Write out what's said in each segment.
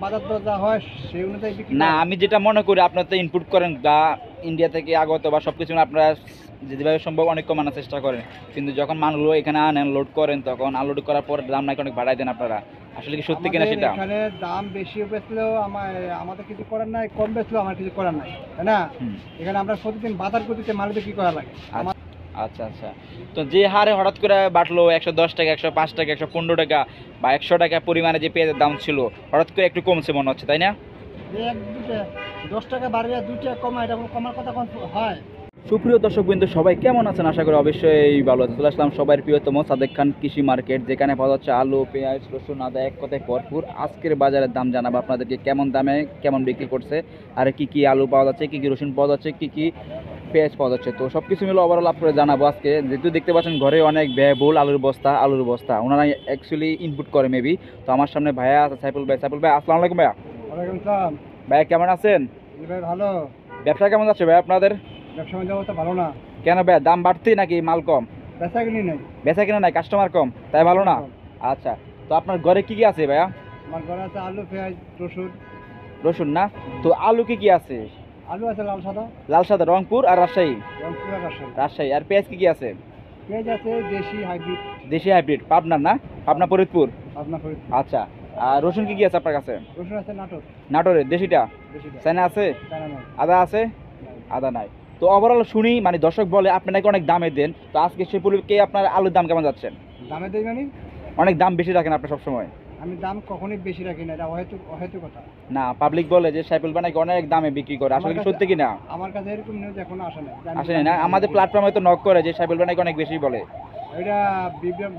বাজার দর যা হয় সেই অনুযায়ী বিক্রি না, করা। আমি যেটা মনে করি আপনার তো ইনপুট করেন বা ইন্ডিয়া থেকে আগত বা সব কিছু আপনারা যেভাবে সম্ভব অনেক কমানোর চেষ্টা করেন, কিন্তু যখন মালগুলো এখানে আনেন লোড করেন তখন আনলোড করার পর দাম নাকি অনেক বাড়াই দেন আপনারা। আসলে কি সত্যি কিনা আমাদের সেটা? এখানে দাম বেশি বেচলেও আমাদের কিছু করার নাই, কম বেচলেও আমার কিছু করার নাই, তাই না? হুম। এখানে আমরা প্রতিদিন বাজার করতে মাল বিক্রি করা লাগে। আচ্ছা আচ্ছা আচ্ছা। তো যে হারে হঠাৎ করে বাড়লো 110 টাকা, 105 টাকা, 115 টাকা বা 100 টাকা পরিমাণে যে পেঁয়াজের দাম ছিল, হঠাৎ করে একটু কমছে মনে হচ্ছে, তাই না? এই এক দুটা 10 টাকা বাড়িয়ে 2 টাকা কমা, এটা কোনো কমার কথা কোন হয়? সুপ্রিয় দর্শকবৃন্দ, সবাই কেমন আছেন? আশা করি অবশ্যই ভালো আছেন। চলে আসলাম সবার প্রিয়তম সাদেক খান কৃষি মার্কেট, যেখানে পাওয়া যাচ্ছে আলু, পেঁয়াজ, রসুন, আদা এক কথায় ভরপুর। আজকের বাজারের দাম জানাবো আপনাদেরকে, কেমন দামে কেমন বিক্রি করছে, আর কি কি আলু পাওয়া যাচ্ছে, কি কি রসুন পাওয়া যাচ্ছে, কি কি পেঁয়াজ পাওয়া যাচ্ছে। তো সব কিছু মিলে ওভারঅল আপনারা জানাবো আজকে। যেহেতু দেখতে পাচ্ছেন ঘরে অনেক ব্যয়বহুল আলুর বস্তা ওনারা অ্যাকচুয়ালি ইনপুট করে মেবি। তো আমার সামনে ভাইয়া আছে, সাইফুল ভাই। সাইফুল ভাই, আসসালামু আলাইকুম ভাইয়া। ওয়ালাইকুম সালাম। ভাইয়া কেমন আছেন? জি ভাই, ভালো। ব্যবসা কেমন যাচ্ছে ভাই আপনাদের? ব্যবসা বাণিজ্য অবস্থা ভালো না। কেন ভাইয়া, দাম বাড়তি নাকি মাল কম? বেচা কিনি নাই। বেচা কিনা নাই, কাস্টমার কম, তাই ভালো না? আচ্ছা, তো আপনার ঘরে কি কি আছে ভাইয়া? আমার ঘরে আছে আলু, পেঁয়াজ, রসুন। রসুন না? তো আলু কি কি আছে? আলু আছে লাল সাদা, লাল সাদা, রংপুর আর রাজশাহী। রংপুর আর রাজশাহী। রাজশাহী। আর পেঁয়াজ কি কি আছে? পেঁয়াজ আছে দেশি হাইব্রিড, দেশি হাইব্রিড, পাবনার না? পাবনা ফরিদপুর। আপনার আচ্ছা। আর রসুন কি কি আছে আপনার কাছে? রসুন আছে নাটোর, নাটোরের দেশিটা? দেশিটা। চায়না আছে? চায়না নাই। আদা আছে? আদা নাই। তো ওভারঅল শুনি মানে দর্শক বলে আপনি নাকি অনেক দামে দেন, তো আজকে সে পরিপ্রেক্ষিতে আপনার আলুর দাম কেমন যাচ্ছেন? দামে দেই মানে? অনেক দাম বেশি রাখেন আপনি সবসময়। আমি দাম কখনোই বেশি রাখি না, এটা অহেতুক কথা। না, পাবলিক বলে যে সাইফুল ভাই নাকি অনেক দামে বিক্রি করে, আসলে কি সত্যি কি না? আমার কাছে এরকম নিউজ এখনো আসে না। আসলে না, আমাদের প্ল্যাটফর্মে তো নক করে যে সাইফুল ভাই নাকি অনেক বেশি বলে। এটা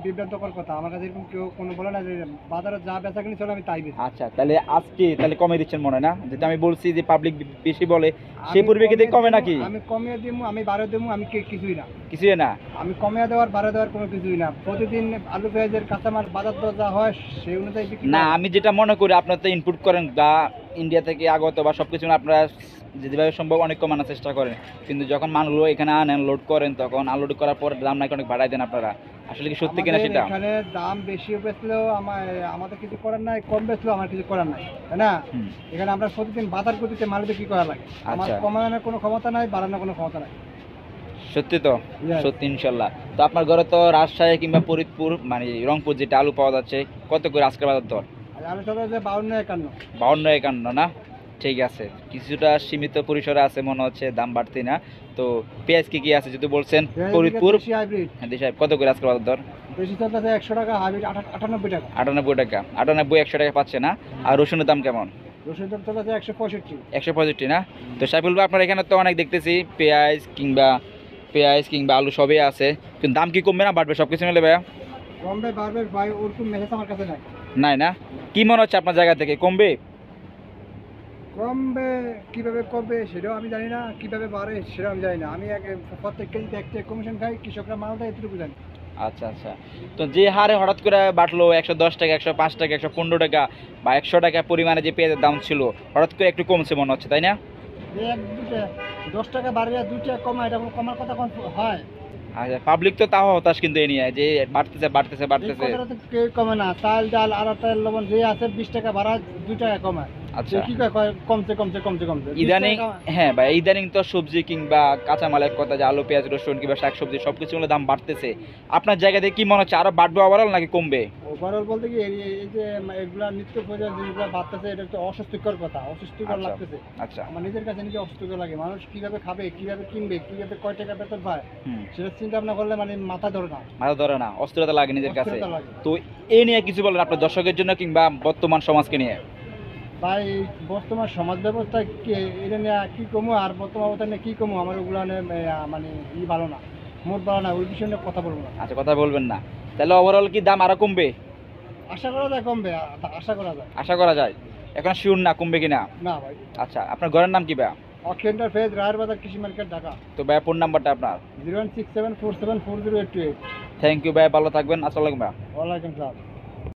বিভ্রান্তকর কথা। আমার কাছে এরকম কেউ কোনো বলে না যে বাজারে যা বেচা কিনি চলে আমি তাই বেচি। আচ্ছা, তাহলে আজকে তাহলে কমে দিচ্ছেন মনে হয় না? যেটা আমি বলছি যে পাবলিক বেশি বলে, সেই পরিপ্রেক্ষিতে কমে নাকি? আমি কমিয়ে দিমু, আমি বাড়ে দিমু, আমি কিছুই না। কিছুই না? আমি কমিয়ে দেওয়ার বাড়ে দেওয়ার কোনো কিছুই না। প্রতিদিন আলু পেঁয়াজের কাঁচামাল বাজার দর যা হয় সেই অনুযায়ী বিক্রি না, করা। আমি যেটা মনে করি আপনার তো ইনপুট করেন বা ইন্ডিয়া থেকে আগত বা সব কিছু আপনারা যেভাবে সম্ভব অনেক কমানোর চেষ্টা করেন, কিন্তু যখন মালগুলো এখানে আনেন লোড করেন তখন আনলোড করার পর দাম নাকি অনেক বাড়াই দেন আপনারা। আসলে কি সত্যি কিনা আমাদের সেটা? এখানে দাম বেশি বেচলেও আমাদের কিছু করার নাই, কম বেচলেও আমার কিছু করার নাই, তাই না? হুম। এখানে আমরা প্রতিদিন বাজার করতে মাল বিক্রি করা লাগে। আমার আচ্ছা। কমানোর কোনো ক্ষমতা নাই, বাড়ানোর কোনো ক্ষমতা নাই। সত্যি তো? Yes. সত্যি ইনশাল্লাহ। তো আপনার ঘরে তো রাজশাহী কিংবা ফরিদপুর মানে রংপুর যেটা আলু পাওয়া যাচ্ছে, কত করে আজকের বাজার দর? আর আলু সবাই যে 52-51। 52-51 না? ঠিক আছে, কিছুটা সীমিত পরিসরে আছে মনে হচ্ছে, দাম বাড়তি না। তো পেঁয়াজ কি কি আছে যদি বলছেন? ফরিদপুর। দেশি হাইব্রিড হ্যাঁ দেশি কত করে আজকের বাজার দর? দেশি চলতেছে 100 টাকা, হাইব্রিড 98 টাকা। 98 টাকা। 98-100 টাকা পাচ্ছে না? আর রসুনের দাম কেমন? রসুন দাম চলতেছে 165। 165 না? তো সাইফুল ভাই, আপনার এখানে তো অনেক দেখতেছি পেঁয়াজ কিংবা আলু সবই আছে, কিন্তু দাম কি কমবে না বাড়বে সব কিছু মিলে ভাইয়া? কমবে বাড়বে ভাই, ওরকম মেসেজ আমার কাছে নাই। নাই না? কি মনে হচ্ছে আপনার জায়গা থেকে কমবে? কমবে কিভাবে কমবে সেটাও আমি জানি না, কিভাবে বাড়ে সেটাও আমি জানি না। আমি প্রত্যেক কেজিতে একটা কমিশন খাই, কৃষকরা মাল দেয় এতটুকু জানি। আচ্ছা আচ্ছা। তো যে হারে হঠাৎ করে বাড়লো 110 টাকা, 105 টাকা, 115 টাকা বা 100 টাকা পরিমাণে যে পেঁয়াজের দাম ছিল, হঠাৎ করে একটু কমছে মনে হচ্ছে, তাই না? এই এক দুটা 10 টাকা বাড়িয়ে 2 টাকা কমা, এটা কোনো কমার কথা কোন হয়? আচ্ছা, পাবলিক তো তাও হতাশ কিন্তু এ নিয়ে যে বাড়তেছে বাড়তেছে এই বাড়তেছে। কথাটা তো কেউ কমে না। চাল ডাল আর তেল লবণ যে আছে 20 টাকা বাড়া 2 টাকা কমায়। আচ্ছা। কি কয় কমছে কমছে কমছে কমছে 20 ইদানিং, টাকা কমায়। হ্যাঁ ভাই, ইদানিং তো সবজি কিংবা কাঁচামালের কথা, যে আলু পেঁয়াজ রসুন কিংবা শাকসবজি সবকিছু দাম বাড়তেছে। আপনার জায়গা থেকে কি মনে হচ্ছে, আরো বাড়বে ওভারঅল নাকি কমবে? ওভারঅল বলতে কি এই যে এগুলা নিত্য প্রয়োজনীয় জিনিসগুলো বাড়তেছে, এটা একটা অস্বস্তিকর কথা, অস্বস্তিকর আচ্ছা লাগতেছে। আচ্ছা। আমার নিজের কাছে নিজে অস্বস্তিকর লাগে। মানুষ কিভাবে খাবে, কিভাবে কিনবে, কিভাবে কয় টাকা বেতন পায়, হুম। সেটা চিন্তা ভাবনা করলে মাথা ধরে না, মাথা ধরে না, অস্থিরতা লাগে নিজের কাছে। অস্থিরতা লাগে। তো এ নিয়ে কিছু বলেন আপনার দর্শকের জন্য কিংবা বর্তমান সমাজকে নিয়ে। ভাই বর্তমান সমাজ ব্যবস্থা এটা নিয়ে কি কমো, আর বর্তমান অবস্থা নিয়ে কি কমো, আমার ওগুলো নিয়ে মানে ভালো না, মোট ভালো না, ওই বিষয় নিয়ে কথা বলবো না। আচ্ছা, কথা বলবেন না? তাহলে ওভারঅল কি দাম আরো কমবে? আশা করা যায় কমবে, আশা করা যায়। আশা করা যায়, এখন শিওর না কমবে কিনা। না ভাই। আচ্ছা, আপনার ঘরের নাম কি ভাইয়া? অক্ষেন্টার ফেজ, রায়ের বাজার, কৃষি মার্কেট, ঢাকা। তো ভাইয়া ফোন নাম্বারটা আপনার? 01674740828। থ্যাংক ইউ ভাই, ভালো থাকবেন। আসসালামু আলাইকুম ভাইয়া। ওয়ালাইকুম সালাম।